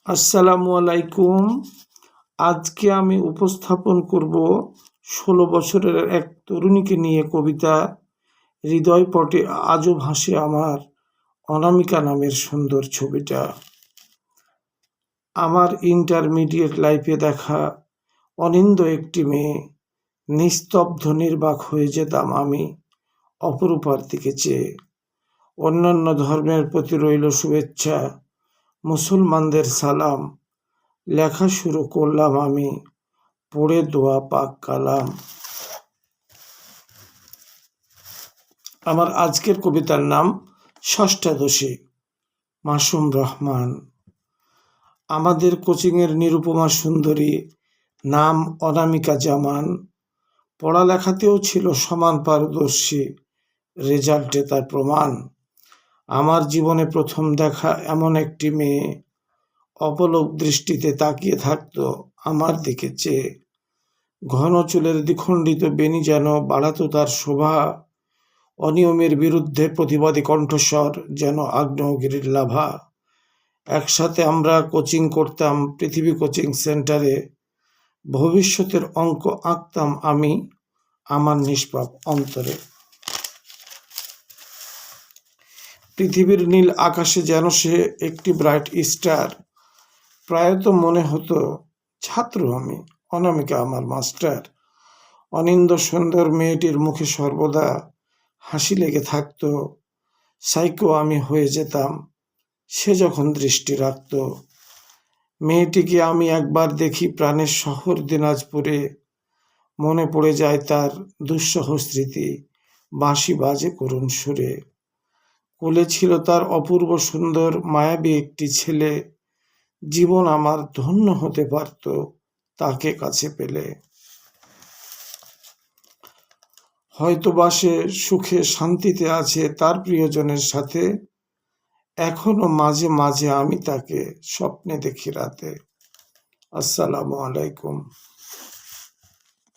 আসসালামু আলাইকুম। আজকে আমি উপস্থাপন করব ১৬ বছরের এক তরুণীকে নিয়ে কবিতা হৃদয়পটে আজও ভাসে আমার অনামিকা নামের সুন্দর ছবিটা। আমার ইন্টারমিডিয়েট লাইফে দেখা অনিন্দ একটি মেয়ে, নিস্তব্ধ নির্বাক হয়ে যেতাম আমি অপরূপার দিকে চেয়ে। অন্যান্য ধর্মের প্রতি রইল শুভেচ্ছা, মুসলমানদের সালাম, লেখা শুরু করলাম আমি পড়ে দোয়া পাক কালাম। আমার আজকের কবিতার নাম ষষ্ঠাদশী, মাসুম রহমান। আমাদের কোচিংয়ের নিরুপমা সুন্দরী, নাম অনামিকা জামান। পড়ালেখাতেও ছিল সমান পারদর্শী, রেজাল্টে তার প্রমাণ। আমার জীবনে প্রথম দেখা এমন একটি মেয়ে, অপলক দৃষ্টিতে তাকিয়ে থাকতো আমার দিকে চেয়ে। ঘন চুলের দ্বিখণ্ডিত বেণী যেন বাড়াতো তার শোভা, অনিয়মের বিরুদ্ধে প্রতিবাদী কণ্ঠস্বর যেন আগ্নেয়গিরির লাভা। একসাথে আমরা কোচিং করতাম পৃথিবী কোচিং সেন্টারে, ভবিষ্যতের অঙ্ক আঁকতাম আমি আমার নিষ্পাপ অন্তরে। পৃথিবীর নীল আকাশে যেন সে একটি ব্রাইট স্টার, প্রায়ত মনে হতো ছাত্র আমি, অনামিকা আমার মাস্টার। অনিন্দ সুন্দর মেয়েটির মুখে সর্বদা হাসি লেগে থাকতো, সাইকো আমি হয়ে যেতাম সে যখন দৃষ্টি রাখত। মেয়েটিকে আমি একবার দেখি প্রাণের শহর দিনাজপুরে, মনে পড়ে যায় তার দুঃসহ স্মৃতি, বাঁশি বাজে করুণ সুরে। কোলে ছিল তার অপূর্ব সুন্দর মায়াবী একটি ছেলে, জীবন আমার ধন্য হতে পারত তাকে কাছে পেলে। হয়তোবা সে সুখে শান্তিতে আছে তার প্রিয়জনের সাথে, এখনো মাঝে মাঝে আমি তাকে স্বপ্নে দেখি রাতে। আসসালামু আলাইকুম।